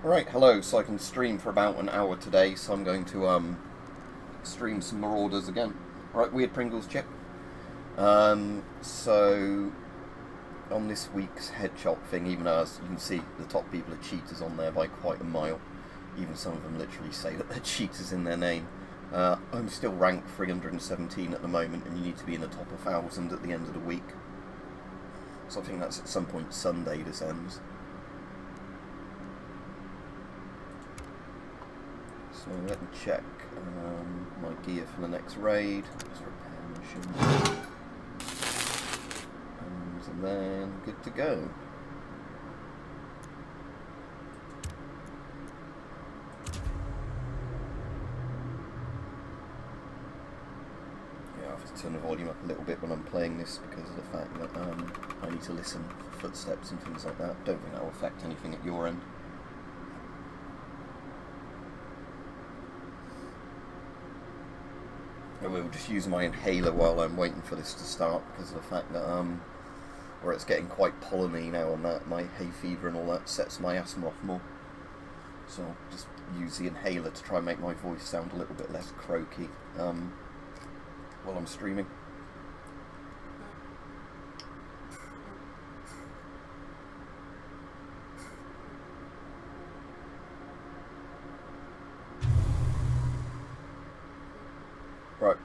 Right, hello. So I can stream for about an hour today, so I'm going to stream some Marauders again. Right, weird Pringles chip. So on this week's headshot thing, even as you can see, the top people are cheaters on there by quite a mile. Even some of them literally say that they're cheaters in their name. I'm still ranked 317 at the moment, and you need to be in the top 1,000 at the end of the week. So I think that's at some point Sunday this ends. So let me check my gear for the next raid. Just repair mission. And then good to go. Yeah, I have to turn the volume up a little bit when I'm playing this because of the fact that I need to listen for footsteps and things like that. Don't think that will affect anything at your end. I will just use my inhaler while I'm waiting for this to start because of the fact that where it's getting quite polleny now and that my hay fever and all that sets my asthma off more. So I'll just use the inhaler to try and make my voice sound a little bit less croaky while I'm streaming. Right.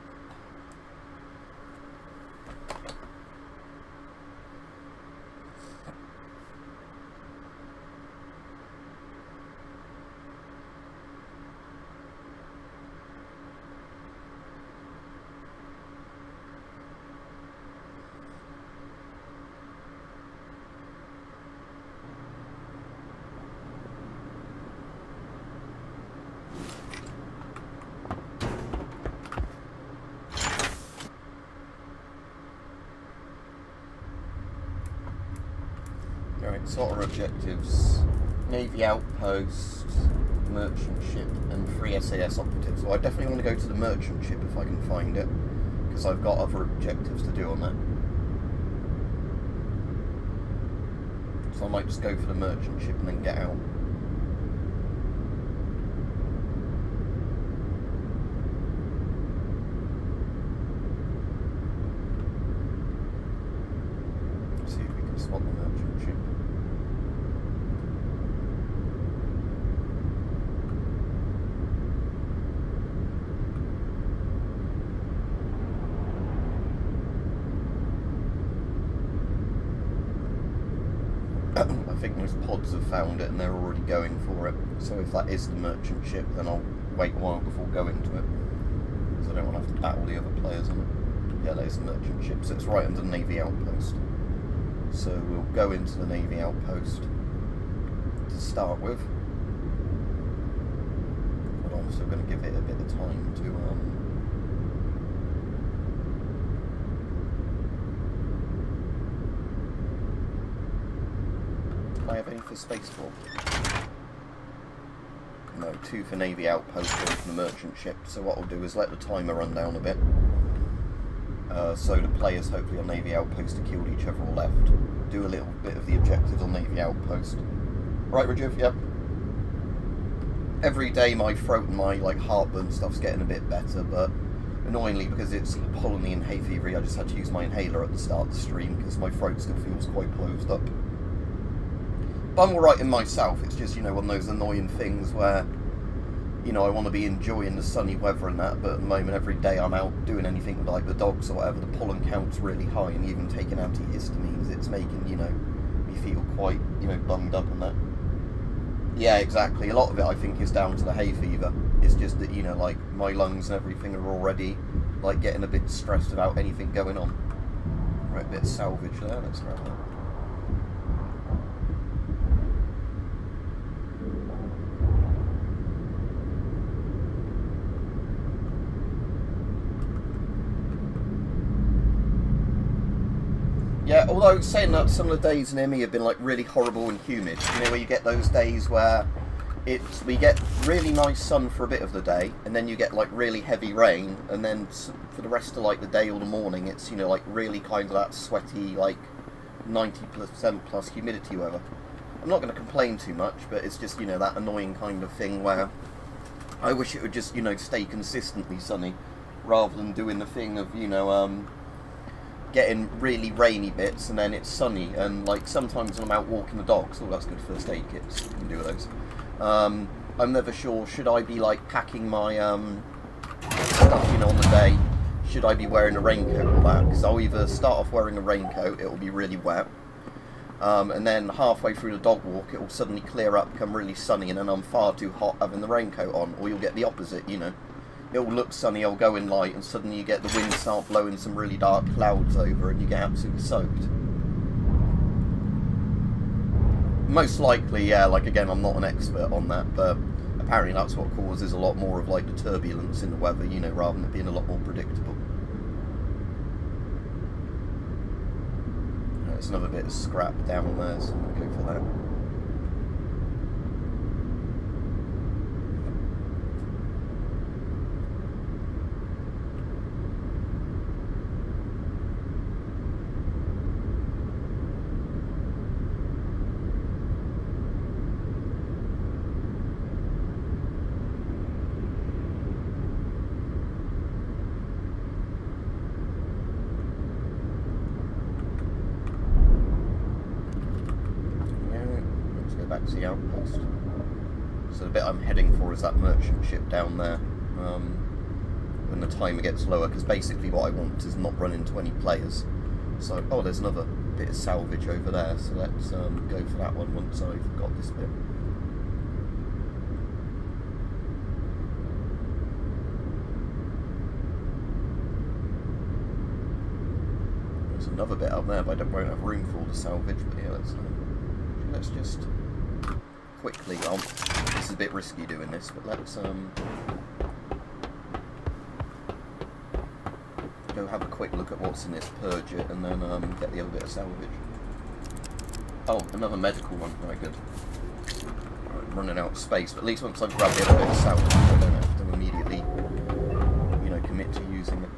Alright, so what are objectives? Navy outpost, merchant ship, and 3 SAS operatives. So I definitely want to go to the merchant ship if I can find it, because I've got other objectives to do on that. So I might just go for the merchant ship and then get out. See if we can spot the merchant ship. I think most pods have found it and they're already going for it. So if that is the merchant ship, then I'll wait a while before going to it, because I don't want to have to battle the other players on it. Yeah, there's the merchant ship, so it's right under the Navy outpost. So we'll go into the Navy outpost to start with. But I'm also going to give it a bit of time to I have any for Spaceport? No, 2 for Navy Outpost, 1 for the merchant ship. So what I'll do is let the timer run down a bit. So the players hopefully on Navy Outpost are killed each other or left. Do a little bit of the objectives on Navy Outpost. Right, Rajiv? Yep. Every day my throat and my heartburn stuff's getting a bit better, but annoyingly because it's polleny and hay fever, I just had to use my inhaler at the start of the stream because my throat still feels quite closed up. But I'm alright in myself. It's just, one of those annoying things where, I want to be enjoying the sunny weather and that, but at the moment every day I'm out doing anything with the dogs or whatever, the pollen count's really high, and even taking antihistamines, it's making, me feel quite, bummed up and that. Yeah, exactly. A lot of it I think is down to the hay fever. It's just that, my lungs and everything are already, getting a bit stressed about anything going on. Right, a bit of salvage there, let's grab that. Yeah, although saying that, some of the days in ME have been really horrible and humid. Where you get those days where we get really nice sun for a bit of the day, and then you get really heavy rain, and then for the rest of the day or the morning, it's really kind of that sweaty 90% plus humidity weather. I'm not going to complain too much, but it's just, you know, that annoying kind of thing where I wish it would just, you know, stay consistently sunny, rather than doing the thing of, you know, getting really rainy bits and then it's sunny. And like sometimes when I'm out walking the dogs, oh, that's good first aid kits, you can do with those. I'm never sure, should I be like packing my stuff, you know, on the day? Should I be wearing a raincoat or that? Because I'll either start off wearing a raincoat, it will be really wet, and then halfway through the dog walk it will suddenly clear up, become really sunny, and then I'm far too hot having the raincoat on. Or you'll get the opposite, you know. It will look sunny, it'll go in light, and suddenly you get the wind start blowing some really dark clouds over and you get absolutely soaked. Most likely, yeah, like again, I'm not an expert on that, but apparently that's what causes a lot more of like the turbulence in the weather, you know, rather than it being a lot more predictable. There's another bit of scrap down there, so I'm going to go for that. Back to the outpost. So the bit I'm heading for is that merchant ship down there, when the timer gets lower, because basically what I want is not run into any players. So, oh, there's another bit of salvage over there, so let's go for that one once I've got this bit. There's another bit up there, but I won't have room for all the salvage, but yeah, let's just quickly, this is a bit risky doing this, but let's go have a quick look at what's in this, purge it, and then get the other bit of salvage. Oh, another medical one, very good. Right, I'm running out of space, but at least once I've grabbed the other bit of salvage, I don't have to immediately, you know, commit to using it.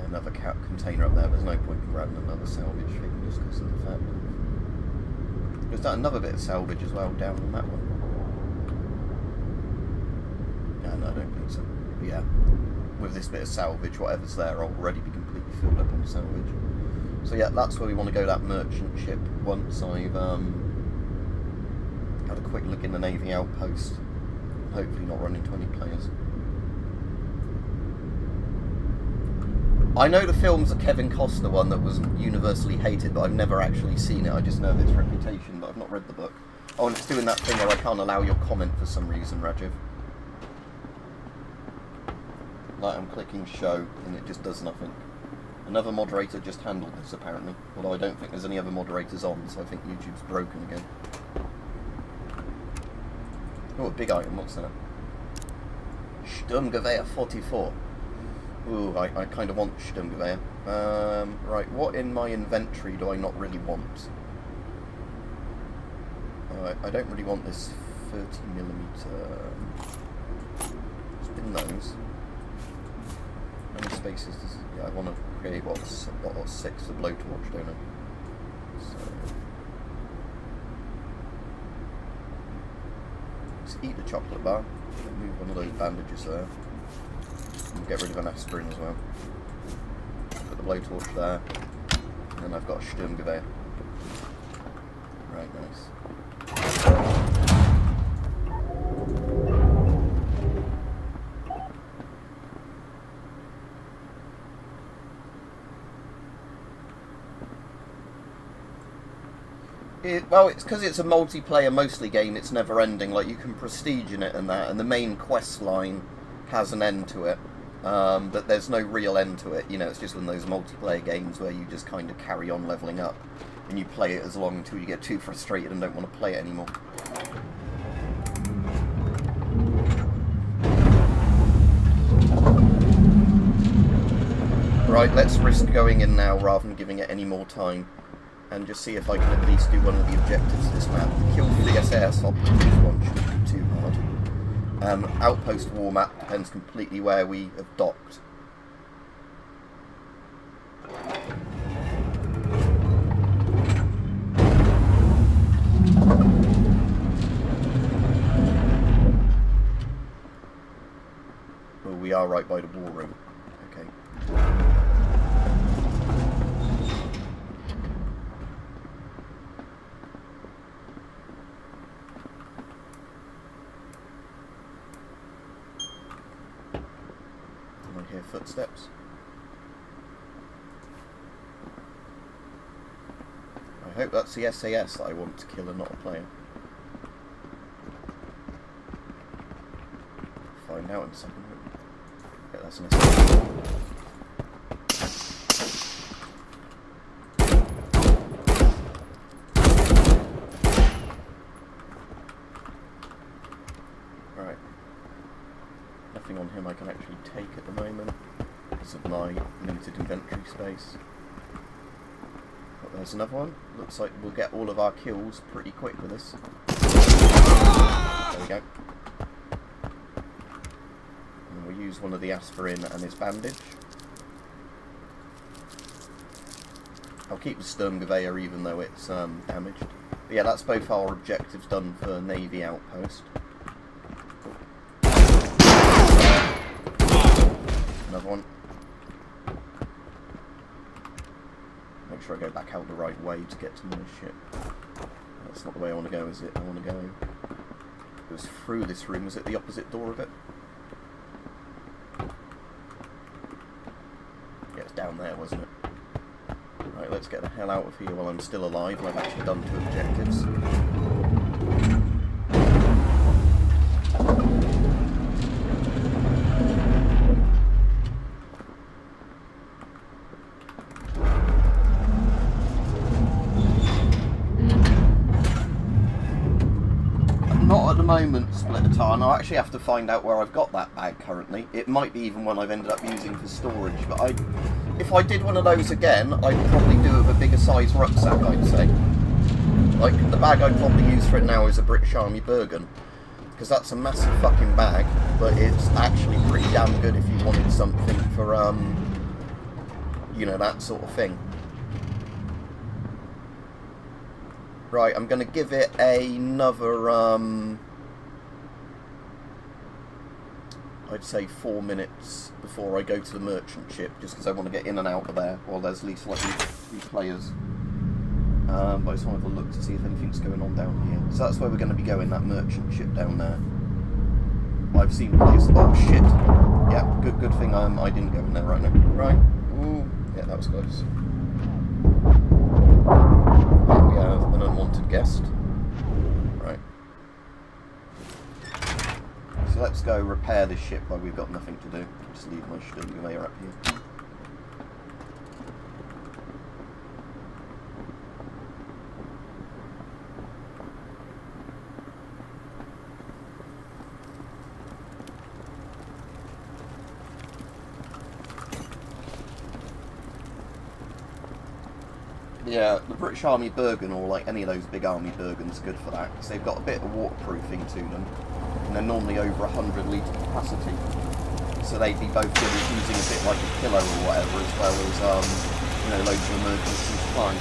Another cap container up there, there's no point in grabbing another salvage thing just because of the fact that there's another bit of salvage as well down on that one. Yeah, no, I don't think so. But yeah, with this bit of salvage, whatever's there will already be completely filled up on salvage. So yeah, that's where we want to go, that merchant ship, once I've had a quick look in the Navy outpost. Hopefully not run into any players. I know the film's a Kevin Costner one that was universally hated, but I've never actually seen it. I just know of its reputation, but I've not read the book. Oh, and it's doing that thing where I can't allow your comment for some reason, Rajiv. Like, I'm clicking show, and it just does nothing. Another moderator just handled this, apparently. Although I don't think there's any other moderators on, so I think YouTube's broken again. Oh, a big item, what's that? Sturmgewehr 44. Ooh, I kind of want Sturmgewehr. Right, what in my inventory do I not really want? I don't really want this 30mm. Spin those. How many spaces does... Yeah, I want to create, what 6 for blowtorch, don't I? So... Let's eat the chocolate bar. Move one of those bandages there. And get rid of an aspirin as well. Put the blowtorch there. And then I've got a Sturmgewehr. Right, nice. Well, it's because it's a multiplayer mostly game, it's never ending. Like, you can prestige in it and that, and the main quest line has an end to it. But there's no real end to it, you know, it's just one of those multiplayer games where you just kind of carry on leveling up, and you play it as long until you get too frustrated and don't want to play it anymore. Right, let's risk going in now rather than giving it any more time, and just see if I can at least do one of the objectives of this map. Kill 3 SAS, I'll put this one, shouldn't be too hard. Outpost war map depends completely where we have docked. Oh, we are right by the war room. Okay. I hear footsteps. I hope that's the SAS that I want to kill and not a player. Find out in a second. Yeah, that's an SAS. Right. Nothing on him I can actually take at the moment because of my limited inventory space. But there's another one. Looks like we'll get all of our kills pretty quick with this. There we go. And we'll use one of the aspirin and his bandage. I'll keep the Sturmgewehr even though it's damaged. But yeah, that's both our objectives done for Navy Outpost. Another one. Make sure I go back out the right way to get to my ship. That's not the way I want to go, is it? I want to go... It was through this room. Was it the opposite door of it? Yeah, it's down there, wasn't it? Right, let's get the hell out of here while I'm still alive and I've actually done 2 objectives. Not at the moment, Split a Tarn. I'll actually have to find out where I've got that bag currently. It might be even one I've ended up using for storage, but if I did one of those again, I'd probably do it with a bigger size rucksack, I'd say. Like, the bag I'd probably use for it now is a British Army Bergen, because that's a massive fucking bag, but it's actually pretty damn good if you wanted something for, you know, that sort of thing. Right, I'm going to give it another, I'd say 4 minutes before I go to the merchant ship, just because I want to get in and out of there while there's at least like these players. But I just want to have a look to see if anything's going on down here. So that's where we're going to be going, that merchant ship down there. I've seen players. Oh shit! Yeah, good thing I didn't go in there right now. Right. Ooh, yeah, that was close. We have an unwanted guest. Right. So let's go repair this ship while we've got nothing to do. I'll just leave my Sturmgewehr up here. Yeah, the British Army Bergen, or like any of those big Army Bergens, are good for that, because they've got a bit of waterproofing to them, and they're normally over 100 litre capacity, so they'd be both good at using a bit like a pillow or whatever, as well as, you know, loads of emergency supplies.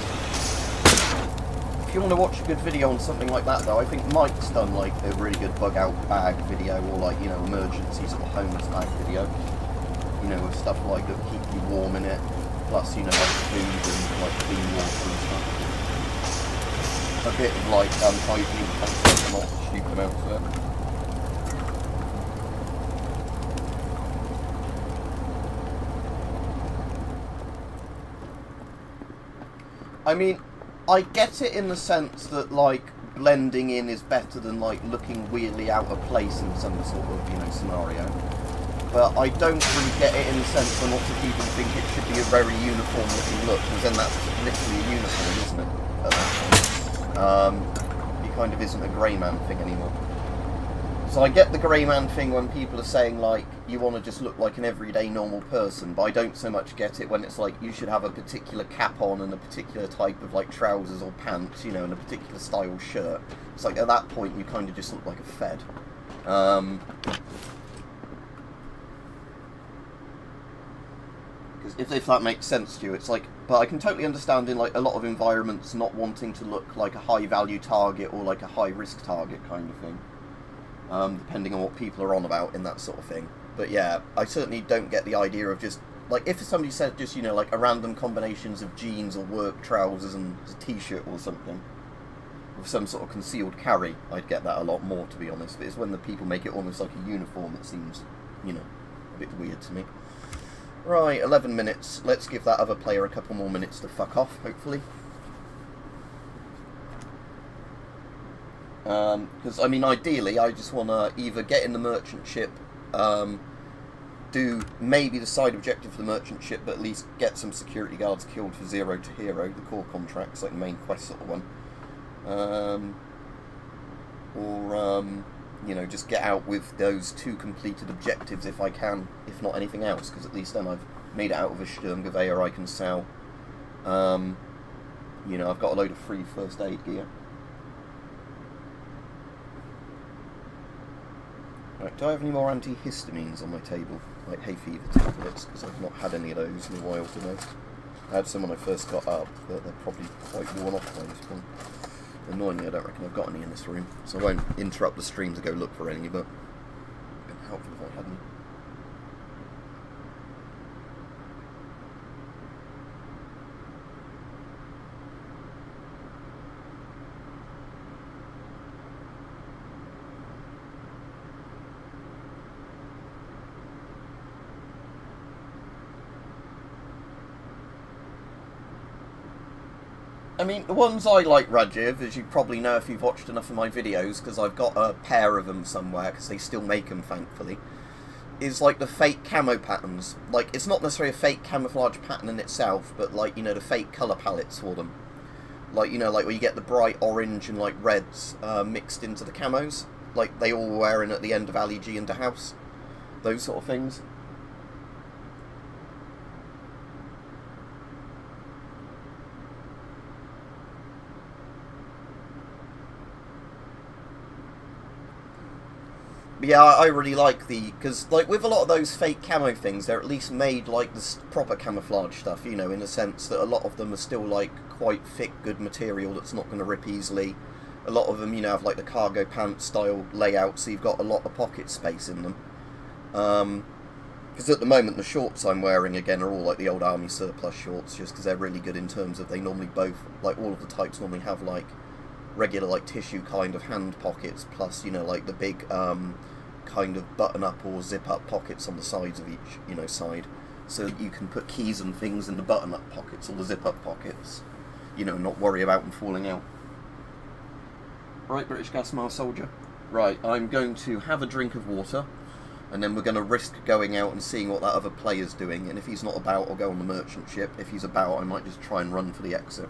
If you want to watch a good video on something like that though, I think Mike's done like a really good bug out bag video, or like, you know, emergency sort of homeless bag video, you know, with stuff like that keep you warm in it. Plus, you know, like food and like clean water and stuff. A bit of like hygiene concept, not stupid amounts of it. I mean, I get it in the sense that like blending in is better than like looking weirdly out of place in some sort of, you know, scenario. But I don't really get it in the sense that lots of people think it should be a very uniform looking look, because then that's literally a uniform, isn't it? At that point. It kind of isn't a grey man thing anymore. So I get the grey man thing when people are saying like, you want to just look like an everyday normal person, but I don't so much get it when it's like, you should have a particular cap on and a particular type of like trousers or pants, you know, and a particular style shirt. It's like, at that point you kind of just look like a fed. If that makes sense to you, it's like, but I can totally understand in like a lot of environments not wanting to look like a high value target or like a high risk target kind of thing, depending on what people are on about in that sort of thing. But yeah, I certainly don't get the idea of just like, if somebody said just, you know, like a random combinations of jeans or work trousers and a t-shirt or something with some sort of concealed carry, I'd get that a lot more, to be honest. But it's when the people make it almost like a uniform that seems, you know, a bit weird to me. Right, 11 minutes. Let's give that other player a couple more minutes to fuck off, hopefully. Because, I mean, ideally, I just want to either get in the merchant ship, do maybe the side objective for the merchant ship, but at least get some security guards killed for 0 to Hero, the core contracts, like the main quest sort of one. You know, just get out with those 2 completed objectives if I can, if not anything else, because at least then I've made it out of a Sturmgewehr I can sell. You know, I've got a load of free first aid gear. Right, do I have any more antihistamines on my table? Like hay fever tablets, because I've not had any of those in a while, to know. I had some when I first got up, but they're probably quite worn off by this point. Annoyingly, I don't reckon I've got any in this room, so I won't interrupt the stream to go look for any, but it'd been helpful if I had any. I mean, the ones I like, Rajiv, as you probably know if you've watched enough of my videos, because I've got a pair of them somewhere, because they still make them, thankfully, is like the fake camo patterns. Like, it's not necessarily a fake camouflage pattern in itself, but like, you know, the fake colour palettes for them. Like, you know, like where you get the bright orange and like reds mixed into the camos, like they all were wearing at the end of Ali G into House. Those sort of things. Yeah, I really like because like with a lot of those fake camo things, they're at least made like the proper camouflage stuff, you know, in the sense that a lot of them are still like quite thick, good material that's not going to rip easily. A lot of them, you know, have like the cargo pants style layout, so you've got a lot of pocket space in them. Because at the moment the shorts I'm wearing again are all like the old army surplus shorts, just because they're really good in terms of they normally both, like all of the types normally have like regular like tissue kind of hand pockets, plus, you know, like the big kind of button up or zip up pockets on the sides of each, you know, side, so that you can put keys and things in the button up pockets or the zip up pockets, you know, not worry about them falling out. Right, British Gas Mile Soldier. Right, I'm going to have a drink of water, and then we're going to risk going out and seeing what that other player's doing, and if he's not about, I'll go on the merchant ship. If he's about, I might just try and run for the exit.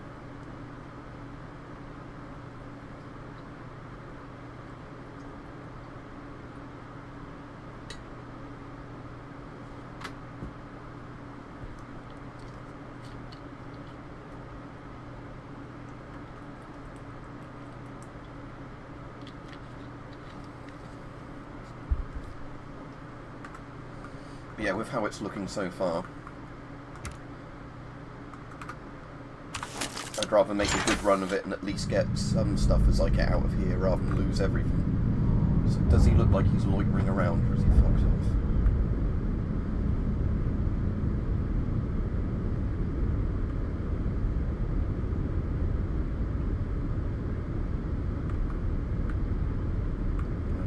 Yeah, with how it's looking so far, I'd rather make a good run of it and at least get some stuff as I get out of here rather than lose everything. So does he look like he's loitering around, or is he fucked off?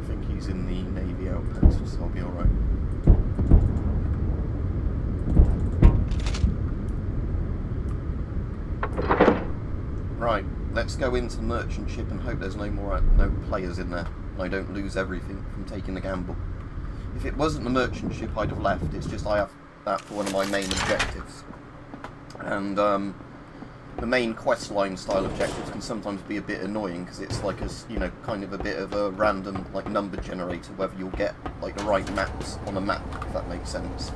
I think he's in the Navy outpost, so I'll be alright. Right, let's go into the merchant ship and hope there's no players in there, and I don't lose everything from taking the gamble. If it wasn't the merchant ship, I'd have left. It's just I have that for one of my main objectives. And the main questline style objectives can sometimes be a bit annoying, because it's like a, you know, kind of a bit of a random like number generator, whether you'll get like the right maps on a map, if that makes sense.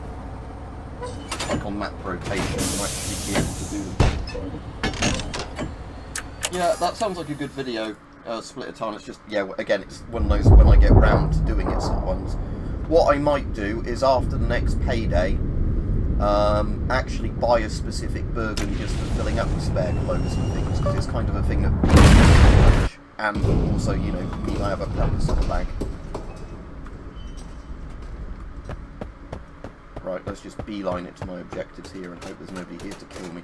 Like on map rotation, you might actually be able to do them. Yeah, that sounds like a good video. Split a time, it's just, yeah, again, it's one of those when I get round to doing it sort of ones. What I might do is after the next payday, actually buy a specific Bergen just for filling up with spare clothes and things, because it's kind of a thing that, and also, you know, me, I have a proper sort of bag. Right, let's just beeline it to my objectives here and hope there's nobody here to kill me.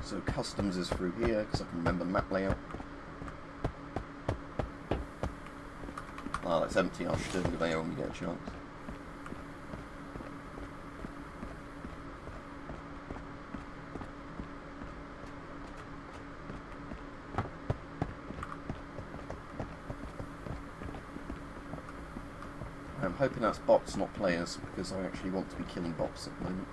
So customs is through here, because I can remember the map layout. Ah, let's empty our Sturmgewehr when we get a chance. I'm hoping that's bots, not players, because I actually want to be killing bots at the moment.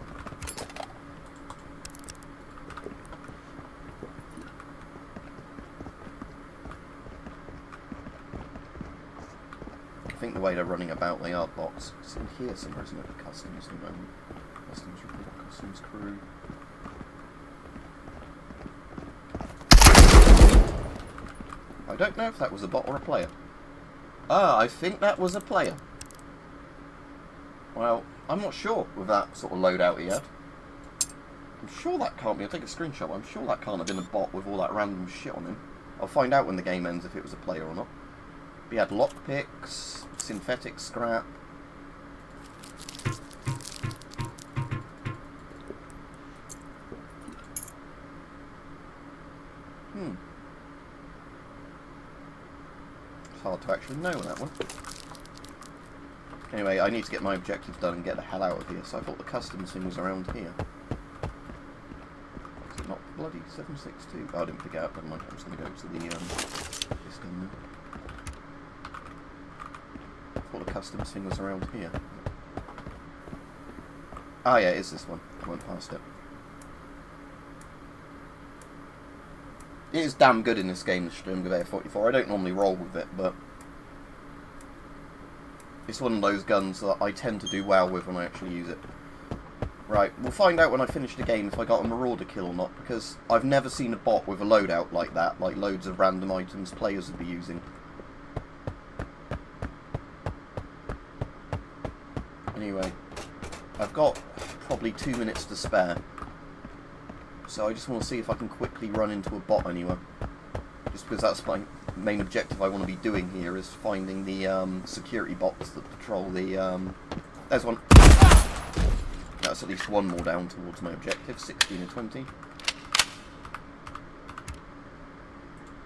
I think the way they're running about, they are bots. It's in here somewhere, isn't it? The customs, the moment. Customs report, customs crew. I don't know if that was a bot or a player. Ah, I think that was a player. Well, I'm not sure with that sort of loadout he had. I'm sure that can't be. I'll take a screenshot. I'm sure that can't have been a bot with all that random shit on him. I'll find out when the game ends if it was a player or not. But he had lockpicks, synthetic scrap. It's hard to actually know that one. Anyway, I need to get my objective done and get the hell out of here, so I thought the customs thing was around here. Is it not bloody 762? Oh, I didn't pick it up, never mind. I'm just going to go to the, this gun now. I thought the customs thing was around here. Ah, yeah, it is this one. I went past it. It is damn good in this game, the Sturmgewehr 44. I don't normally roll with it, but it's one of those guns that I tend to do well with when I actually use it. Right, we'll find out when I finish the game if I got a Marauder kill or not, because I've never seen a bot with a loadout like that, like loads of random items players would be using. Anyway, I've got probably 2 minutes to spare, so I just want to see if I can quickly run into a bot anywhere. Just because that's my main objective I want to be doing here, is finding the security bots that patrol the... There's one. That's at least one more down towards my objective, 16 and 20.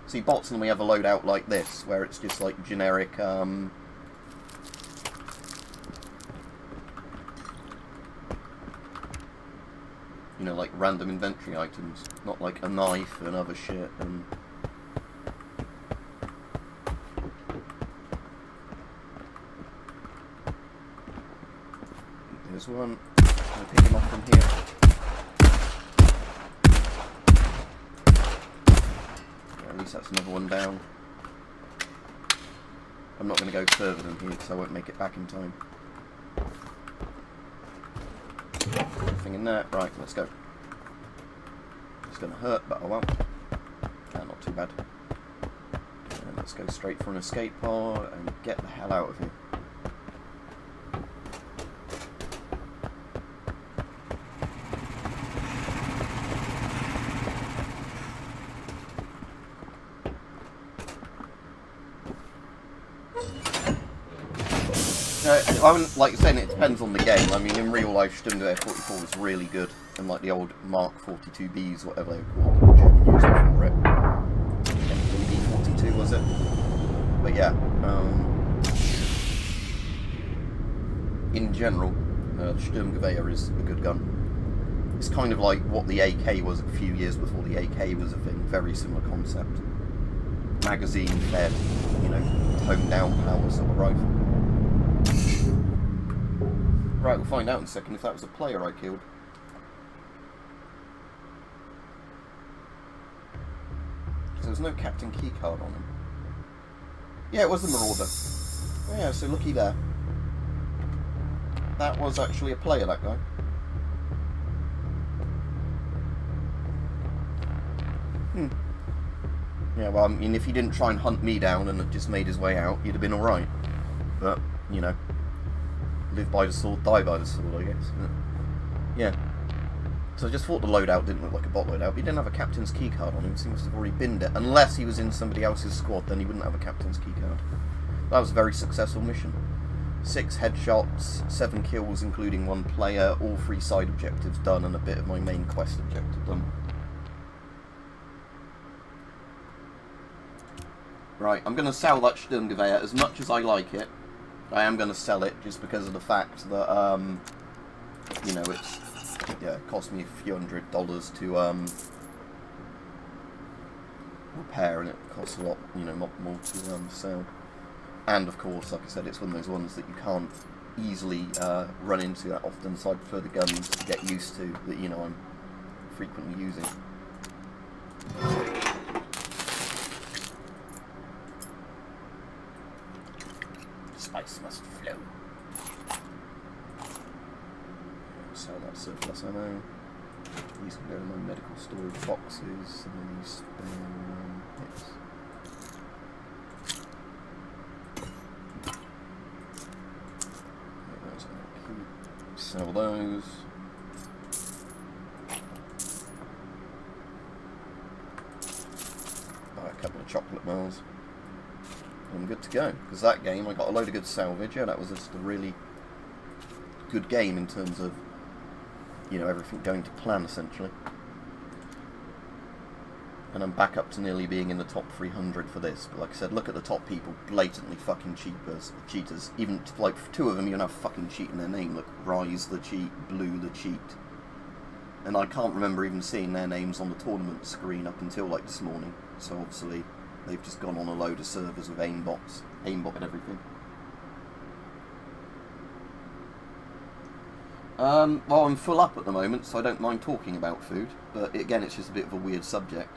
See, bots normally have a loadout like this, where it's just like generic... you know, like random inventory items, not like a knife and other shit and... There's one. I'm going to pick him up from here. Yeah, at least that's another one down. I'm not going to go further than here because I won't make it back in time. Nothing in there. Right, let's go. It's going to hurt, but I won't. Not too bad. And let's go straight for an escape pod and get the hell out of here. I wouldn't, like saying it depends on the game. I mean, in real life, Sturmgewehr 44 was really good, and like the old Mark 42Bs, whatever they were called, the German used for it. NVIDIA 42 was it? But yeah, in general, Sturmgewehr is a good gun. It's kind of like what the AK was a few years before the AK was a thing. Very similar concept. Magazine fed, you know, toned down power sort of rifle. Right, we'll find out in a second if that was a player I killed. So there's no Captain Keycard on him. Yeah, it was the Marauder. Oh yeah, so looky there. That was actually a player, that guy. Yeah, well, I mean, if he didn't try and hunt me down and had just made his way out, he'd have been alright. But, you know, live by the sword, die by the sword, I guess. Yeah. So I just thought the loadout didn't look like a bot loadout, but he didn't have a captain's keycard on him, so he must have already binned it. Unless he was in somebody else's squad, then he wouldn't have a captain's keycard. That was a very successful mission. 6 headshots, 7 kills including 1 player, all 3 side objectives done, and a bit of my main quest objective done. Right, I'm going to sell that Sturmgewehr. As much as I like it, I am going to sell it just because of the fact that, you know, it's, yeah, it cost me a few $100 to repair, and it costs a lot, you know, more to sell. And of course, like I said, it's one of those ones that you can't easily run into that often, so I prefer the guns to get used to that, you know, I'm frequently using. Spice must flow. Sell that surplus ammo. These can go in my medical storage boxes. Some of these spare hits. Sell those. Buy a couple of chocolate mills. I'm good to go, because that game I got a load of good salvage. Yeah, that was just a really good game in terms of, you know, everything going to plan essentially. And I'm back up to nearly being in the top 300 for this. But like I said, look at the top people, blatantly fucking cheaters. Even like 2 of them, you have fucking cheat in their name. Look, Rise the cheat, Blue the cheat. And I can't remember even seeing their names on the tournament screen up until like this morning. So obviously they've just gone on a load of servers with aimbot and everything. Well, I'm full up at the moment, so I don't mind talking about food. But again, it's just a bit of a weird subject.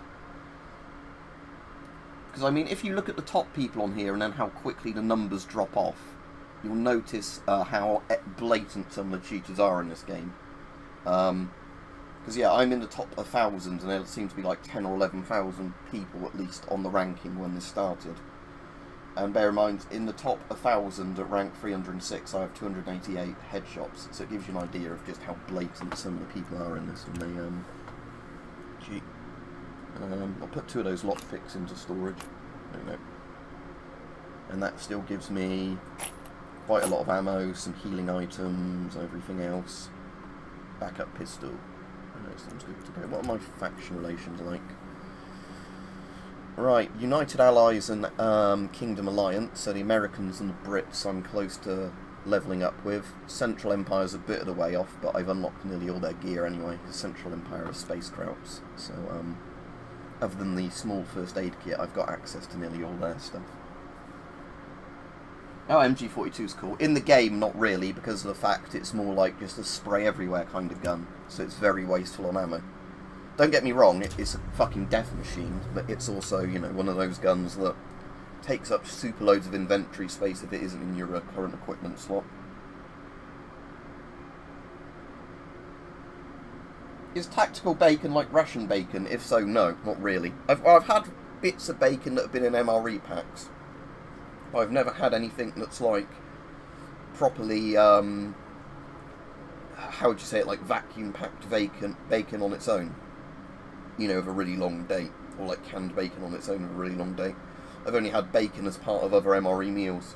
Because, I mean, if you look at the top people on here and then how quickly the numbers drop off, you'll notice how blatant some of the cheaters are in this game. Because, yeah, I'm in the top 1,000, and there seem to be like 10 or 11,000 people at least on the ranking when this started. And bear in mind, in the top 1,000 at rank 306, I have 288 headshots, so it gives you an idea of just how blatant some of the people are in this when they cheat. I'll put 2 of those lockpicks into storage. There we go. And that still gives me quite a lot of ammo, some healing items, everything else. Backup pistol. That seems good to go. What are my faction relations like? Right, United Allies and Kingdom Alliance, so the Americans and the Brits I'm close to levelling up with. Central Empire's a bit of the way off, but I've unlocked nearly all their gear anyway, because Central Empire are space krauts. So, other than the small first aid kit, I've got access to nearly all their stuff. Oh, MG42's cool. In the game, not really, because of the fact it's more like just a spray everywhere kind of gun, so it's very wasteful on ammo. Don't get me wrong, it's a fucking death machine, but it's also, you know, one of those guns that takes up super loads of inventory space if it isn't in your current equipment slot. Is tactical bacon like ration bacon? If so, no, not really. I've had bits of bacon that have been in MRE packs. I've never had anything that's like properly, how would you say it, like vacuum packed bacon on its own. You know, of a really long date, or like canned bacon on its own of a really long date. I've only had bacon as part of other MRE meals.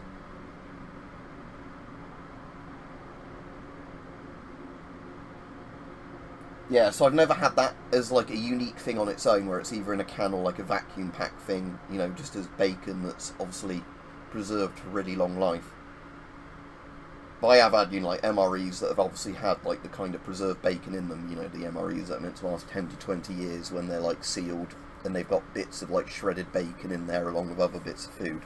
Yeah, so I've never had that as like a unique thing on its own, where it's either in a can or like a vacuum pack thing, you know, just as bacon that's obviously preserved for really long life. But I have had, you know, like MREs that have obviously had like the kind of preserved bacon in them, you know, the MREs that are meant to last 10 to 20 years when they're like sealed, and they've got bits of like shredded bacon in there along with other bits of food.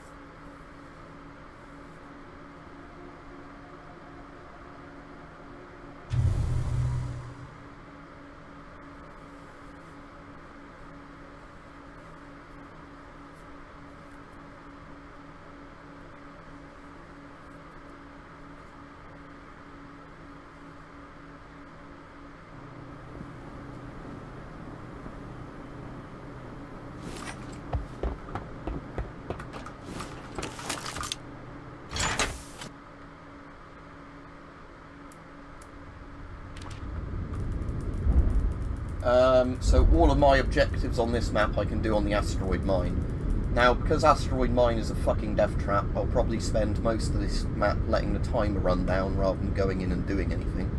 So all of my objectives on this map I can do on the asteroid mine. Now, because asteroid mine is a fucking death trap, I'll probably spend most of this map letting the timer run down rather than going in and doing anything.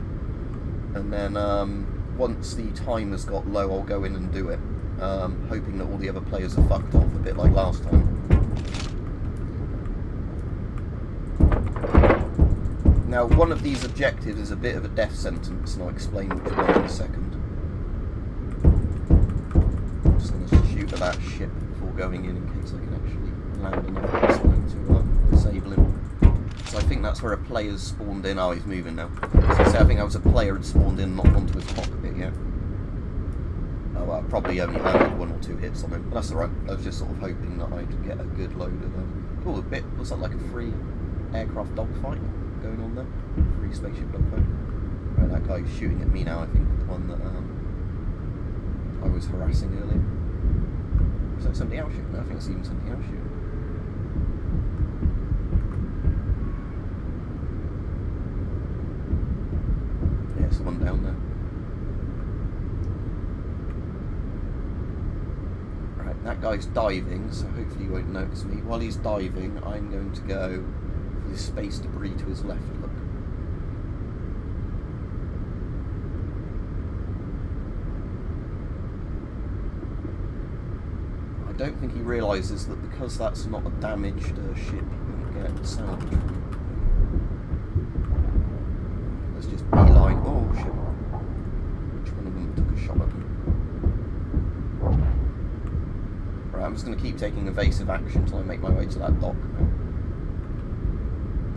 And then once the timer's got low, I'll go in and do it, hoping that all the other players are fucked off, a bit like last time. Now, one of these objectives is a bit of a death sentence, and I'll explain which one in a second. I'm just going to shoot at that ship before going in case I can actually land enough hits on him to disable him. So I think that's where a player's spawned in. Oh, he's moving now. So I think that was a player had spawned in, not onto his cockpit yet. Oh, well, I probably only landed 1 or 2 hits on him, but that's alright. I was just sort of hoping that I'd get a good load of them. Oh, a bit, looks like a free aircraft dogfight going on there. Free spaceship dogfight. Right, that guy's shooting at me now, I think, the one that I was harassing earlier. Is that somebody else shooting? I think it's even somebody else shooting. Yeah, someone down there. Right, that guy's diving, so hopefully he won't notice me. While he's diving, I'm going to go for this space debris to his left, look. I don't think he realises that because that's not a damaged ship, you won't get salvage. Let's just beeline. Oh shit. Which one of them took a shot at me? Right, I'm just going to keep taking evasive action until I make my way to that dock now.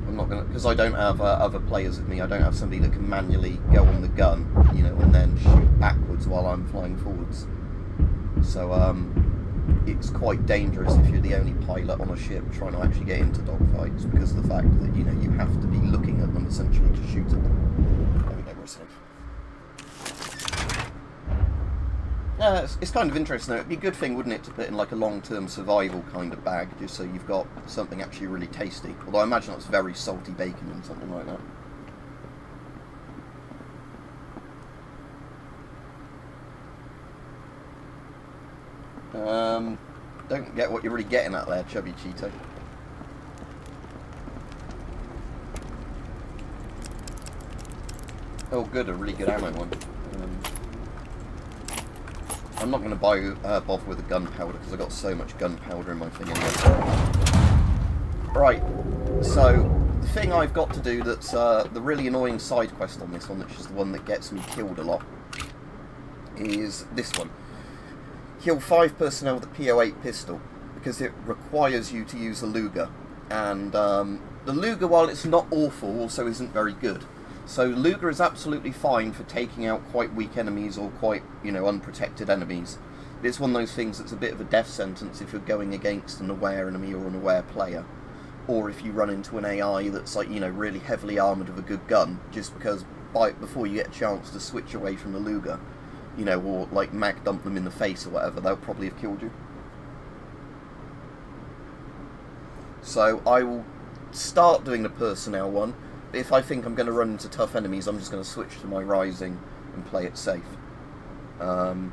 I'm not going to, because I don't have other players with me, I don't have somebody that can manually go on the gun, you know, and then shoot backwards while I'm flying forwards. So, it's quite dangerous if you're the only pilot on a ship trying to actually get into dogfights, because of the fact that, you know, you have to be looking at them essentially to shoot at them. There we go, we're safe. Yeah, it's kind of interesting though. It'd be a good thing, wouldn't it, to put in like a long-term survival kind of bag, just so you've got something actually really tasty. Although I imagine that's very salty bacon and something like that. Don't get what you're really getting at there, Chubby Cheeto. Oh good, a really good ammo one. I'm not going to bother with the gunpowder because I've got so much gunpowder in my thing anyway. Right, so the thing I've got to do that's the really annoying side quest on this one, which is the one that gets me killed a lot, is this one. Kill 5 personnel with a P08 pistol, because it requires you to use a Luger. And the Luger, while it's not awful, also isn't very good. So Luger is absolutely fine for taking out quite weak enemies or quite, you know, unprotected enemies. But it's one of those things that's a bit of a death sentence if you're going against an aware enemy or an aware player. Or if you run into an AI that's, like, you know, really heavily armoured with a good gun, just because before you get a chance to switch away from the Luger, you know, or like mag dump them in the face or whatever, they'll probably have killed you. So I will start doing the personnel one. If I think I'm going to run into tough enemies, I'm just going to switch to my Rising and play it safe. The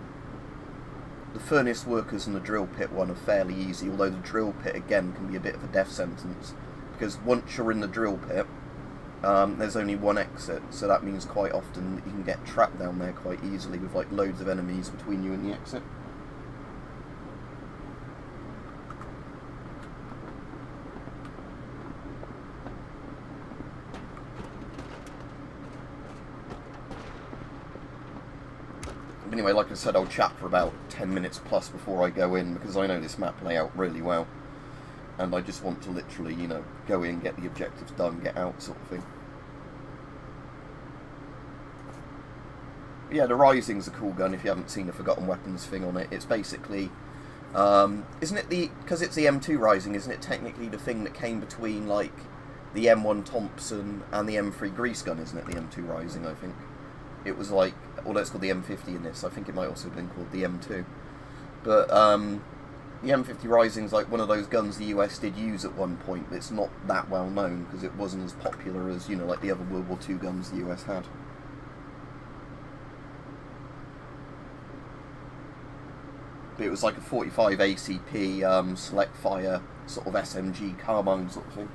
furnace workers and the drill pit one are fairly easy, although the drill pit again can be a bit of a death sentence, because once you're in the drill pit, there's only one exit, so that means quite often that you can get trapped down there quite easily with like loads of enemies between you and the exit. Anyway, like I said, I'll chat for about 10 minutes plus before I go in, because I know this map layout really well. And I just want to literally, you know, go in, get the objectives done, get out sort of thing. But yeah, the Rising's a cool gun if you haven't seen the Forgotten Weapons thing on it. It's basically, isn't it because it's the M2 Rising, isn't it technically the thing that came between, like, the M1 Thompson and the M3 Grease gun, isn't it, the M2 Rising, I think? It was like, although it's called the M50 in this, I think it might also have been called the M2. But, the M50 Rising's like one of those guns the US did use at one point, but it's not that well known because it wasn't as popular as, you know, like the other World War II guns the US had. But it was like a 45 ACP select fire sort of SMG carbine sort of thing.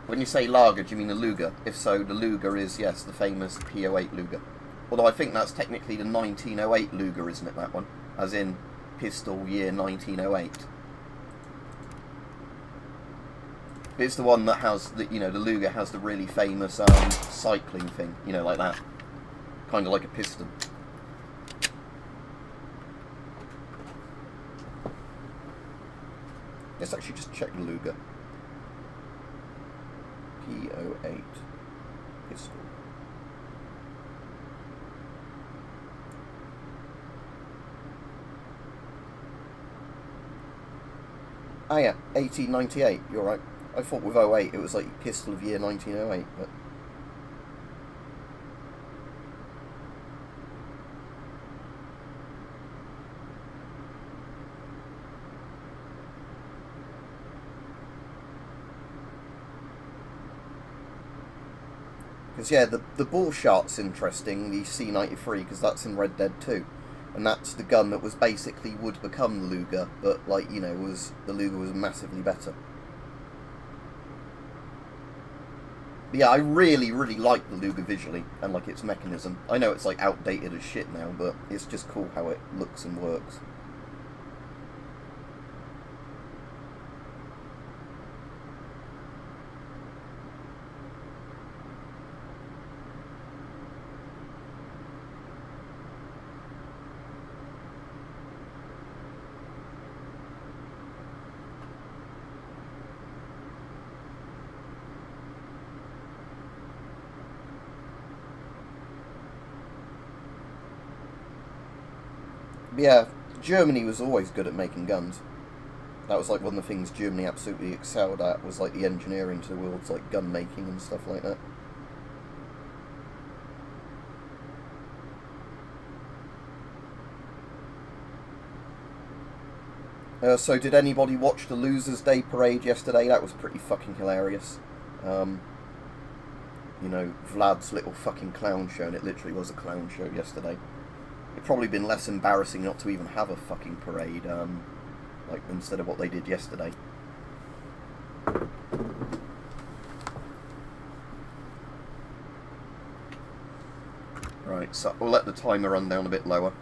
When you say lager, do you mean the Luger? If so, the Luger is, yes, the famous P08 Luger. Although I think that's technically the 1908 Luger, isn't it, that one? As in, pistol year 1908. It's the one that has, the Luger has the really famous cycling thing, like that. Kind of like a piston. Let's actually just check the Luger. P08 pistol. Ah yeah, 1898, you're right. I thought with 08 it was like pistol of year 1908, but... Because, yeah, the ball shot's interesting, the C93, because that's in Red Dead 2. And that's the gun that was basically would become the Luger, but, the Luger was massively better. But yeah, I really, really like the Luger visually, and, its mechanism. I know it's, outdated as shit now, but it's just cool how it looks and works. Yeah, Germany was always good at making guns. That was one of the things Germany absolutely excelled at, was the engineering towards gun making and stuff like that. So did anybody watch the Losers' Day parade yesterday? That was pretty fucking hilarious. Vlad's little fucking clown show, and it literally was a clown show yesterday. It'd probably been less embarrassing not to even have a fucking parade, instead of what they did yesterday. Right, so we'll let the timer run down a bit lower.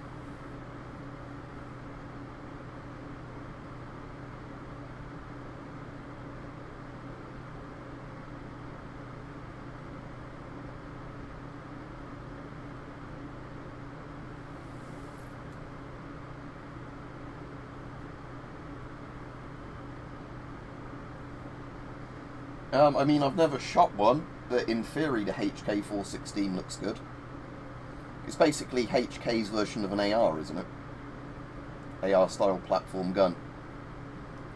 I've never shot one, but in theory the HK416 looks good. It's basically HK's version of an AR, isn't it? AR-style platform gun.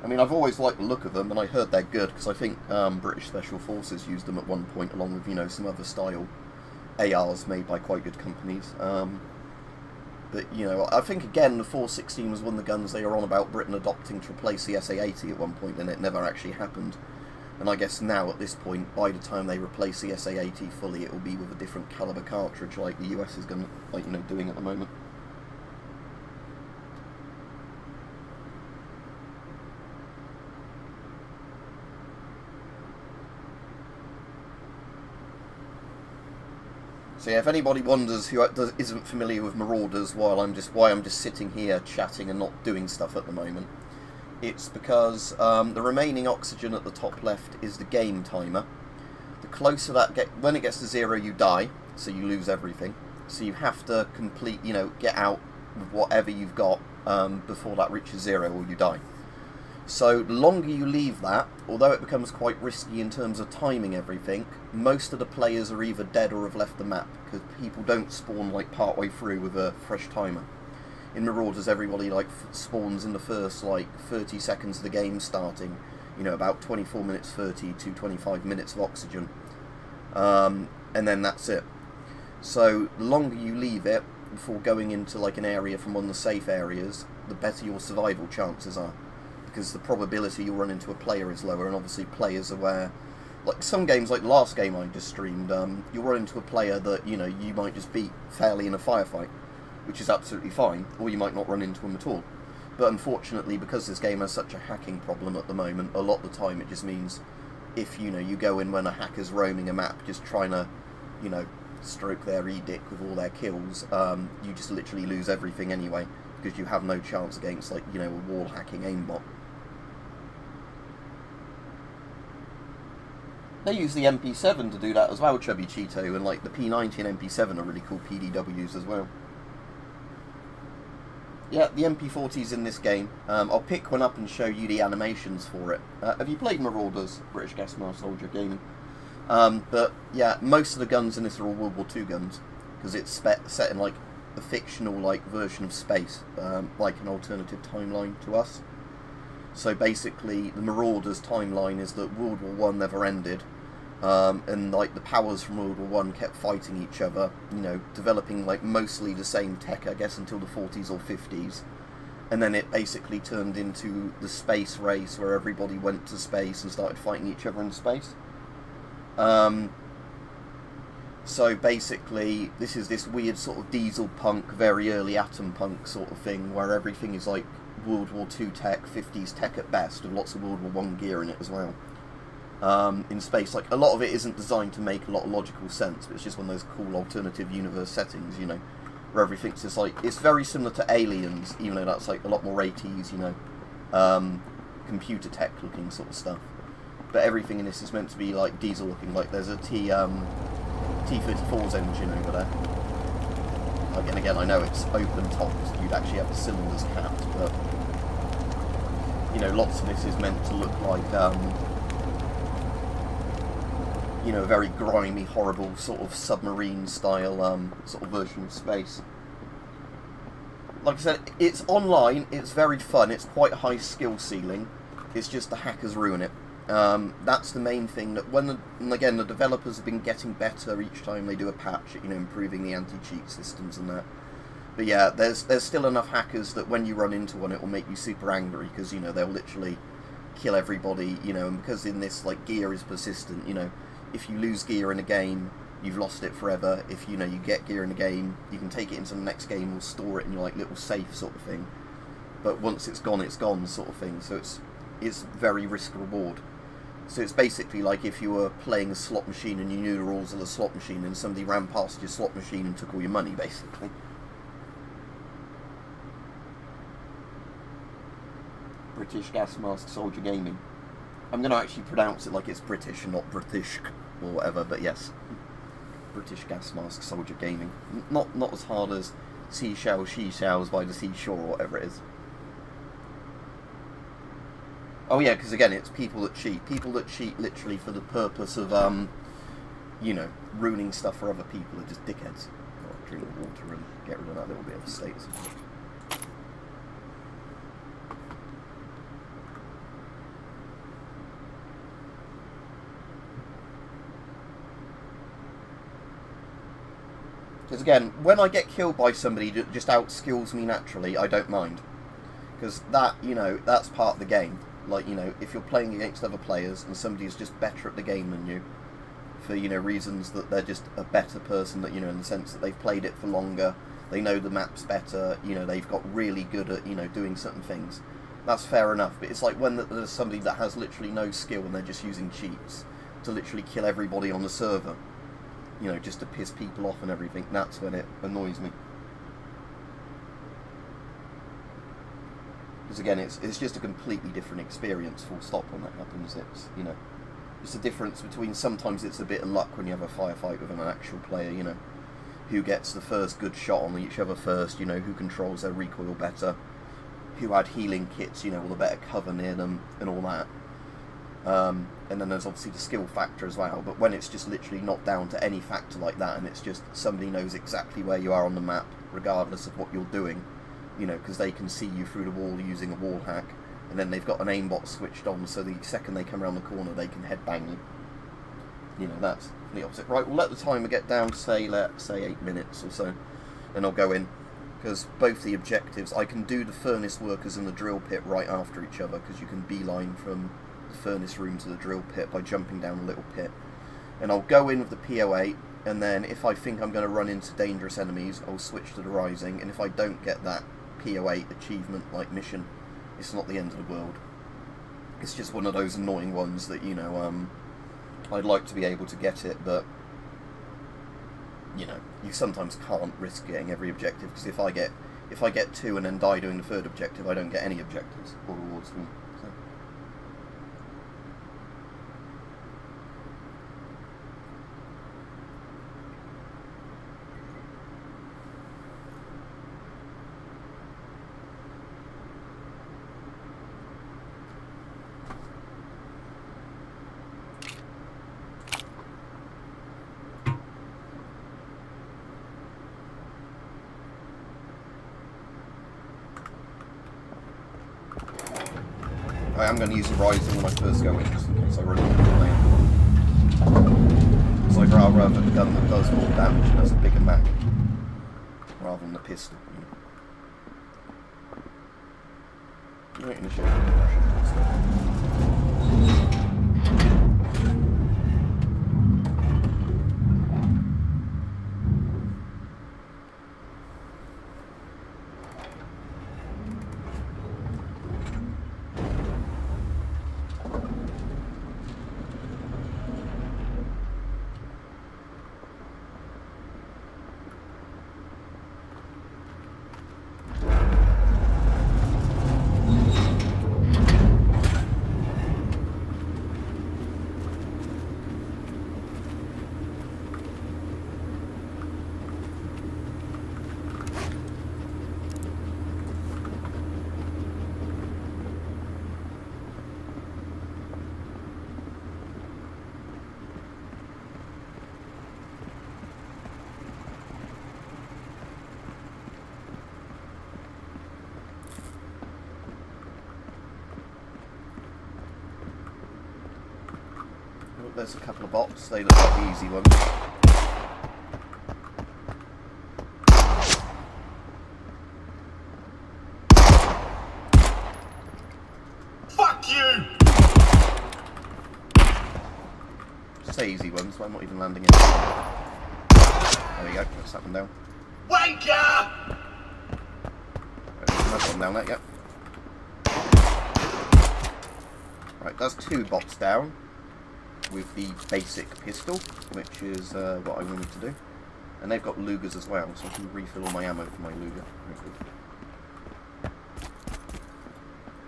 I've always liked the look of them, and I heard they're good, because I think British Special Forces used them at one point, along with, some other style ARs made by quite good companies. But, I think, again, the 416 was one of the guns they were on about Britain adopting to replace the SA-80 at one point, and it never actually happened. And I guess now, at this point, by the time they replace the SA-80 fully, it will be with a different caliber cartridge, like the US is going to, doing at the moment. So yeah, if anybody wonders who isn't familiar with Marauders, why I'm just sitting here chatting and not doing stuff at the moment, it's because the remaining oxygen at the top left is the game timer. The closer that when it gets to 0, you die, so you lose everything. So you have to complete, get out with whatever you've got before that reaches 0, or you die. So the longer you leave that, although it becomes quite risky in terms of timing everything, most of the players are either dead or have left the map, because people don't spawn partway through with a fresh timer. In Marauders, everybody spawns in the first 30 seconds of the game starting, about 24 minutes 30 to 25 minutes of oxygen, and then that's it. So the longer you leave it before going into an area from one of the safe areas, the better your survival chances are, because the probability you'll run into a player is lower, and obviously players are where like some games, like the last game I just streamed, you'll run into a player that, you know, you might just beat fairly in a firefight, which is absolutely fine, or you might not run into him at all. But unfortunately, because this game has such a hacking problem at the moment, a lot of the time it just means if, you know, you go in when a hacker's roaming a map just trying to, you know, stroke their edict with all their kills, you just literally lose everything anyway, because you have no chance against, like, you know, a wall hacking aimbot. They use the MP7 to do that as well, Chubby Cheeto, and like the P90 and MP7 are really cool PDWs as well. Yeah, the MP40's in this game. I'll pick one up and show you the animations for it. Have you played Marauders, British Gas Mask Soldier Gaming? But yeah, most of the guns in this are all World War II guns, because it's set in like a fictional like version of space, like an alternative timeline to us. So basically, the Marauders timeline is that World War I never ended, and like the powers from World War I kept fighting each other, you know, developing like mostly the same tech, I guess, until the 40s or 50s, and then it basically turned into the space race where everybody went to space and started fighting each other in space. So basically, this is this weird sort of diesel punk, very early atom punk sort of thing, where everything is like World War II tech, 50s tech at best, with lots of World War I gear in it as well. In space, like a lot of it isn't designed to make a lot of logical sense, but it's just one of those cool alternative universe settings, you know, where everything's just like, it's very similar to Aliens, even though that's like a lot more 80s, you know, computer tech looking sort of stuff. But everything in this is meant to be like diesel looking, like there's a T-34's engine over there. Like, and again, I know it's open topped, you'd actually have the cylinders capped, but you know, lots of this is meant to look like, you know, a very grimy, horrible sort of submarine style sort of version of space. Like I said, it's online, it's very fun, it's quite high skill ceiling, it's just the hackers ruin it. That's the main thing, that and again, the developers have been getting better each time they do a patch, you know, improving the anti-cheat systems and that. But yeah, there's still enough hackers that when you run into one, it will make you super angry, because, you know, they'll literally kill everybody, you know, and because in this, like, gear is persistent, you know, if you lose gear in a game, you've lost it forever. If, you know, you get gear in a game, you can take it into the next game or store it in your, like, little safe sort of thing. But once it's gone sort of thing, so it's very risk-reward. So it's basically like if you were playing a slot machine and you knew the rules of the slot machine and somebody ran past your slot machine and took all your money, basically. British Gas Mask Soldier Gaming. I'm going to actually pronounce it like it's British and not British or whatever, but yes. British Gas Mask Soldier Gaming. Not as hard as Seashell, She-Shells by the seashore or whatever it is. Oh yeah, because again, it's people that cheat. People that cheat literally for the purpose of, you know, ruining stuff for other people are just dickheads. I'll drink the water and get rid of that little bit of status. Because again, when I get killed by somebody that just outskills me naturally, I don't mind. Because that, you know, that's part of the game. Like, you know, if you're playing against other players and somebody's just better at the game than you, for, you know, reasons that they're just a better person, that, you know, in the sense that they've played it for longer, they know the maps better, you know, they've got really good at, you know, doing certain things, that's fair enough. But it's like when there's somebody that has literally no skill and they're just using cheats to literally kill everybody on the server, you know, just to piss people off and everything, that's when it annoys me. Because again, it's just a completely different experience, full stop, when that happens. It's, you know, it's the difference between, sometimes it's a bit of luck when you have a firefight with an actual player, you know, who gets the first good shot on each other first, you know, who controls their recoil better, who had healing kits, you know, with a better cover near them, and all that. And then there's obviously the skill factor as well, but when it's just literally not down to any factor like that, and it's just somebody knows exactly where you are on the map, regardless of what you're doing, you know, because they can see you through the wall using a wall hack, and then they've got an aimbot switched on, so the second they come around the corner, they can headbang you. You know, that's the opposite. Right, we'll let the timer get down to, say, let's say 8 minutes or so, and I'll go in, because both the objectives, I can do the furnace workers and the drill pit right after each other, because you can beeline from the furnace room to the drill pit by jumping down a little pit. And I'll go in with the P08, and then if I think I'm going to run into dangerous enemies, I'll switch to the Rising, and if I don't get that P08 achievement-like mission, it's not the end of the world. It's just one of those annoying ones that, you know, I'd like to be able to get it, but, you know, you sometimes can't risk getting every objective, because if I get 2 and then die doing the 3rd objective, I don't get any objectives or rewards from them. So. I am going to use the Ryzen when I first go in, just in case I run into the lane. So I'd rather have a gun that does more damage and has a bigger mag, rather than the pistol. You know. Right, initiate compression. There's a couple of bots, they look like the easy ones. Fuck you! Say easy ones, but I'm not even landing in. There we go, that's that one down. Wanker! There's another one down there, yep. Right, that's 2 bots down. With the basic pistol, which is what I wanted to do. And they've got Lugers as well, so I can refill all my ammo for my Luger.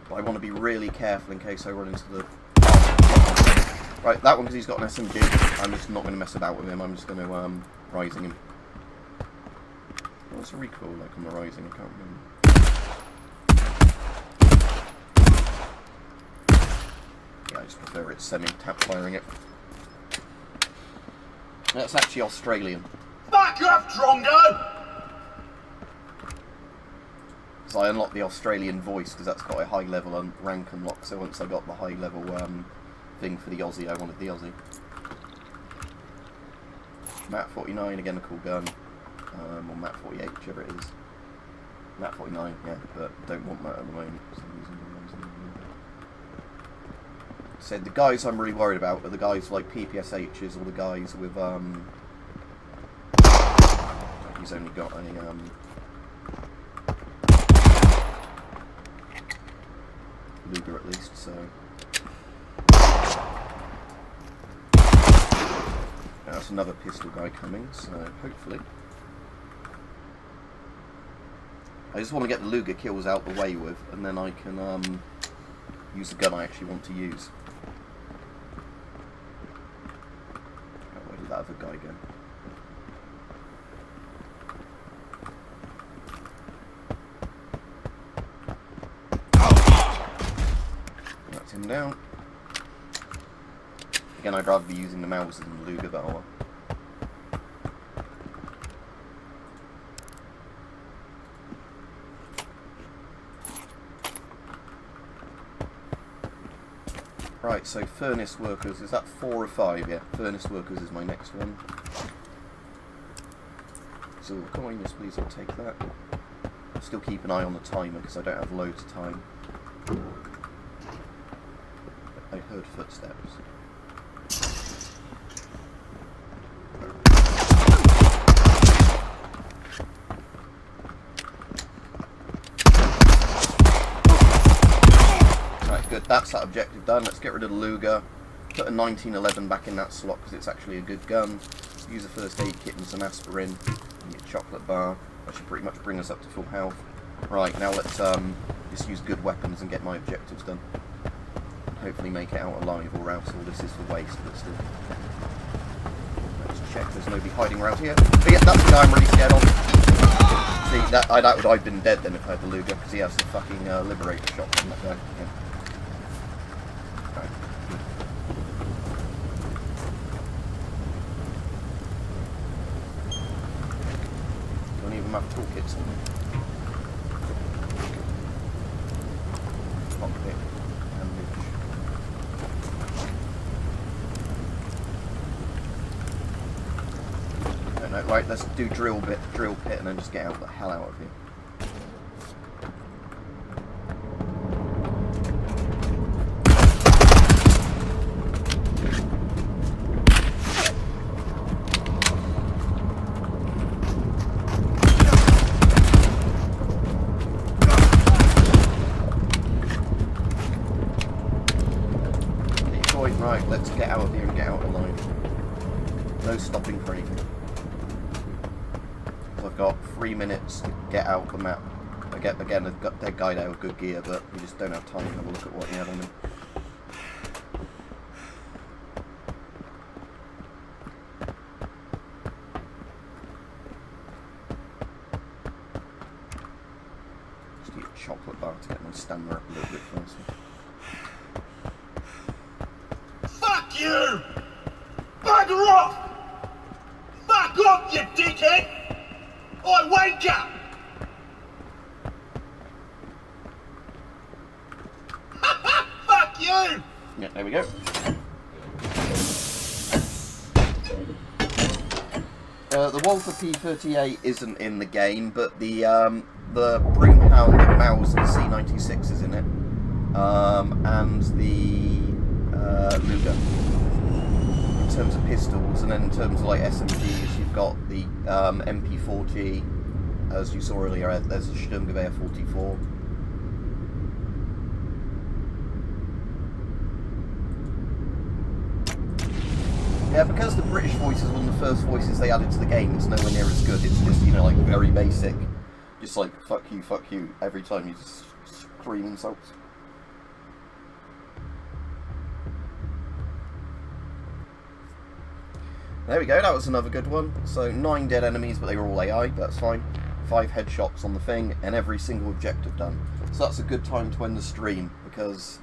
But I want to be really careful in case I run into the... Right, that one, because he's got an SMG, I'm just not going to mess about with him, I'm just going to Rising him. What's the recoil like on the Rising? I can't remember. I just prefer it semi-tap firing it. That's actually Australian. Fuck off, Drongo! So I unlocked the Australian voice because that's got a high level rank unlock. So once I got the high level thing for the Aussie, I wanted the Aussie. Mat 49, again a cool gun. Or Mat 48, whichever it is. Mat 49, yeah, but don't want that at the moment. For some reason. So the guys I'm really worried about are the guys like PPSHs or the guys with he's only got a Luger at least, so that's another pistol guy coming, so hopefully I just want to get the Luger kills out the way with, and then I can use the gun I actually want to use. Where did that other guy go? That's him down. Again, I'd rather be using the Mauser than the Luger, but oh well. Right, so Furnace Workers, is that 4 or 5? Yeah, Furnace Workers is my next one. Silver coin, yes please, I'll take that. I'll still keep an eye on the timer because I don't have loads of time. I heard footsteps. Right, good. That's that objective done. Let's get rid of the Luger. Put a 1911 back in that slot because it's actually a good gun. Use a first aid kit and some aspirin. And get a chocolate bar. That should pretty much bring us up to full health. Right, now let's just use good weapons and get my objectives done. Hopefully make it out alive, or else all this is for waste, but still. Let's check there's nobody hiding around here. But yeah, that's the guy I'm really scared of. See, I doubt I'd been dead then if I had the Luger, because he has the fucking Liberator shot on that guy. Yeah. Right, good. Don't even have toolkits on me. Cockpit. Right, let's do drill pit, and then just get out the hell out of here. Right, let's get out of here and get out alive. No stopping for anything. I've got 3 minutes to get out the map. Again, I've got dead guy out with good gear, but we just don't have time to have a look at what he had on him. Just eat a chocolate bar to get my stamina up a little bit faster. Fuck you! Bugger off! Fuck off, you dickhead! Oi, wanker! Fuck you! Yeah, there we go. The Walther P38 isn't in the game, but the Broomhound and Mauser C96 is in it, and the Luger. In terms of pistols, and then in terms of like SMGs, you've got the MP40, as you saw earlier. There's the Sturmgewehr 44. Yeah, because the British voice is one of the first voices they added to the game, it's nowhere near as good. It's just, you know, like very basic, just like fuck you every time you just scream insults. There we go, that was another good one. So 9 dead enemies, but they were all AI, but that's fine. 5 headshots on the thing, and every single objective done. So that's a good time to end the stream, because,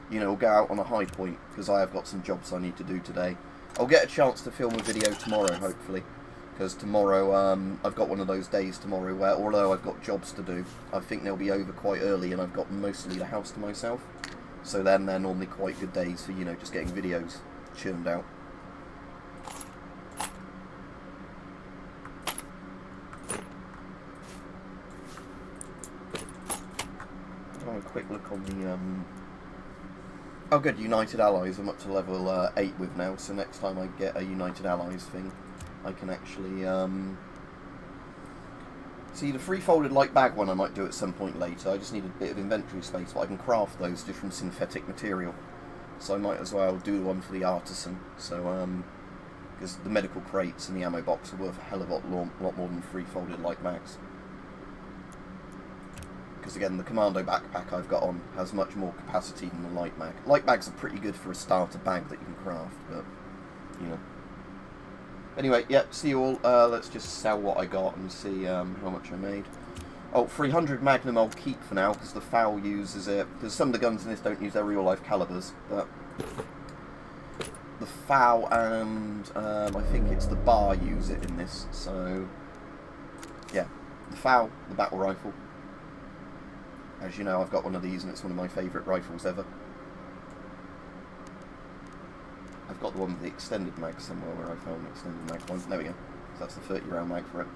you know, we'll go out on a high point, because I have got some jobs I need to do today. I'll get a chance to film a video tomorrow, hopefully, because tomorrow, I've got one of those days tomorrow where, although I've got jobs to do, I think they'll be over quite early, and I've got mostly the house to myself. So then they're normally quite good days for, you know, just getting videos churned out. A quick look on the oh good, United Allies. I'm up to level 8 with now, so next time I get a United Allies thing I can actually see the free-folded light bag one. I might do at some point later. I just need a bit of inventory space, but I can craft those just from synthetic material, so I might as well do one for the artisan. So because the medical crates and the ammo box are worth a hell of a lot more than free-folded light bags. Because again, the Commando backpack I've got on has much more capacity than the light mag. Light bags are pretty good for a starter bag that you can craft, but, you know. Anyway, yeah, see you all. Let's just sell what I got and see how much I made. Oh, 300 Magnum I'll keep for now, because the FAL uses it. Because some of the guns in this don't use their real-life calibers, but the FAL and I think it's the BAR use it in this, so yeah. The FAL, the battle rifle. As you know, I've got one of these, and it's one of my favourite rifles ever. I've got the one with the extended mag somewhere where I found the extended mag one. There we go. So that's the 30 round mag for it.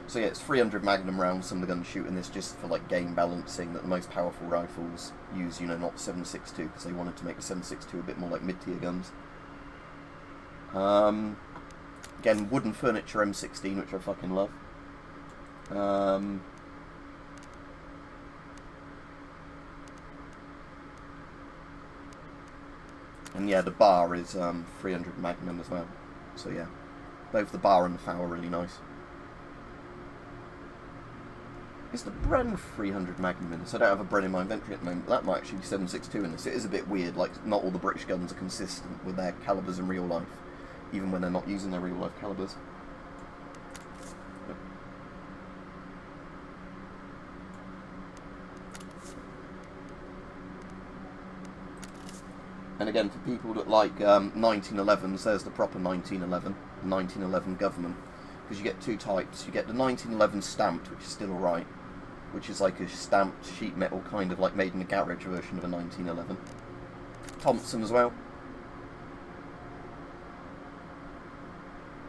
So yeah, it's 300 Magnum rounds. Some of the guns shooting this just for like game balancing. That the most powerful rifles use, you know, not 7.62 because they wanted to make the 7.62 a bit more like mid-tier guns. Again, wooden furniture M16, which I fucking love. And yeah, the bar is 300 Magnum as well. So yeah, both the bar and the FAL are really nice. Is the Bren 300 Magnum in this? I don't have a Bren in my inventory at the moment, but that might actually be 7.62 in this. It is a bit weird, like not all the British guns are consistent with their calibers in real life, even when they're not using their real life calibers. And again, for people that like 1911s, there's the proper 1911, 1911 government. Because you get two types. You get the 1911 stamped, which is still alright, which is like a stamped sheet metal, kind of like made in a garage version of a 1911. Thompson as well.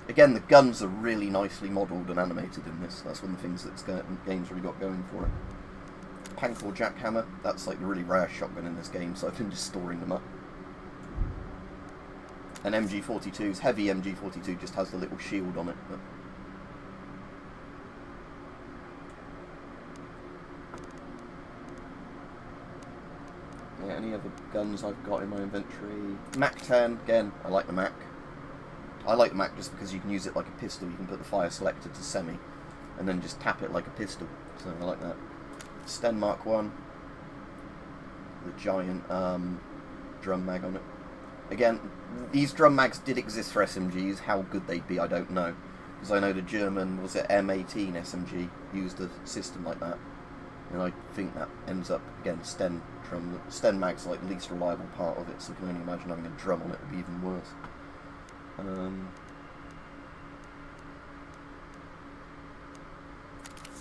Again, the guns are really nicely modelled and animated in this. That's one of the things that the game's really got going for it. Pancor jackhammer. That's like the really rare shotgun in this game, so I've been just storing them up. And MG42s, heavy MG42 just has the little shield on it. But yeah, any other guns I've got in my inventory? Mac 10, again, I like the Mac. I like the Mac just because you can use it like a pistol. You can put the fire selector to semi, and then just tap it like a pistol. So I like that. Sten Mark 1, the giant drum mag on it. Again, these drum mags did exist for SMGs. How good they'd be, I don't know. Because I know the German, was it M18 SMG, used a system like that. And I think that ends up, again, Sten mag's like the least reliable part of it, so you can only imagine having a drum on it would be even worse.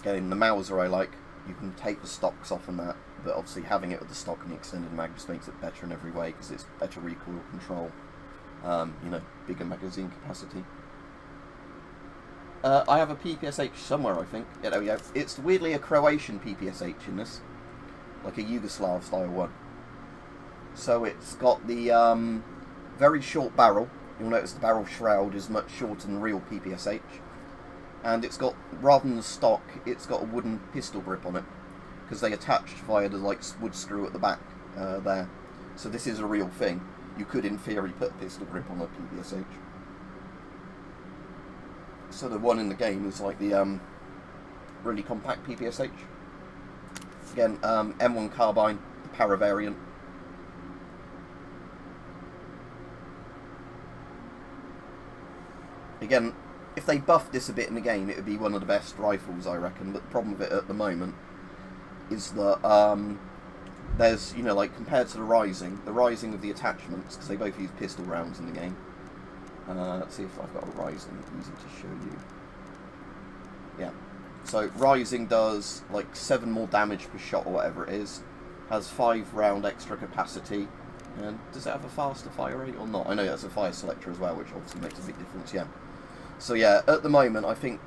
Again, the Mauser I like. You can take the stocks off and that, but obviously having it with the stock and the extended mag just makes it better in every way because it's better recoil control, you know, bigger magazine capacity. I have a PPSH somewhere, I think. Yeah, there we go. It's weirdly a Croatian PPSH in this, like a Yugoslav style one. So it's got the very short barrel. You'll notice the barrel shroud is much shorter than real PPSH. And it's got, rather than the stock, it's got a wooden pistol grip on it, because they attached via the like wood screw at the back there. So this is a real thing. You could, in theory, put a pistol grip on a PPSH. So the one in the game is like the really compact PPSH. Again, M1 carbine, the para variant. Again, if they buffed this a bit in the game, it would be one of the best rifles, I reckon. But the problem with it at the moment is that there's, you know, like compared to the Ryzen of the attachments, because they both use pistol rounds in the game. Let's see if I've got a Ryzen easy to show you. Yeah. So Ryzen does like 7 more damage per shot or whatever it is. Has 5 round extra capacity. And does it have a faster fire rate or not? I know that's a fire selector as well, which obviously makes a big difference, yeah. So yeah, at the moment, I think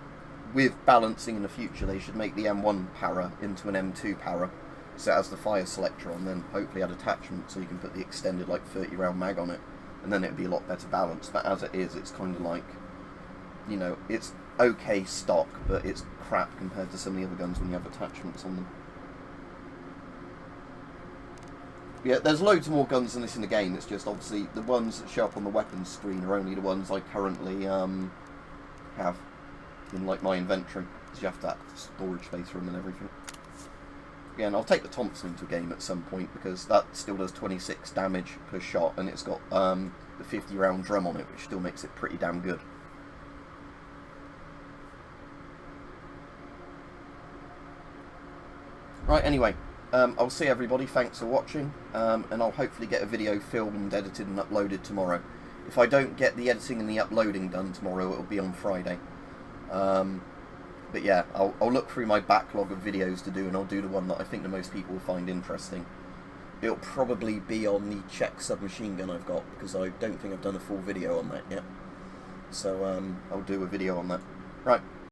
with balancing in the future, they should make the M1 para into an M2 para, so it has the fire selector on, then hopefully add attachments so you can put the extended like 30 round mag on it, and then it'd be a lot better balanced. But as it is, it's kind of like, you know, it's okay stock, but it's crap compared to some of the other guns when you have attachments on them. Yeah, there's loads more guns than this in the game. It's just obviously the ones that show up on the weapons screen are only the ones I currently have in like my inventory, because you have to have storage space for them and everything. Again, I'll take the Thompson into a game at some point because that still does 26 damage per shot, and it's got the 50 round drum on it, which still makes it pretty damn good. Right, anyway, I'll see everybody, thanks for watching, and I'll hopefully get a video filmed, edited and uploaded tomorrow. If I don't get the editing and the uploading done tomorrow, it'll be on Friday. But yeah, I'll look through my backlog of videos to do, and I'll do the one that I think the most people will find interesting. It'll probably be on the Czech submachine gun I've got, because I don't think I've done a full video on that yet. So I'll do a video on that. Right.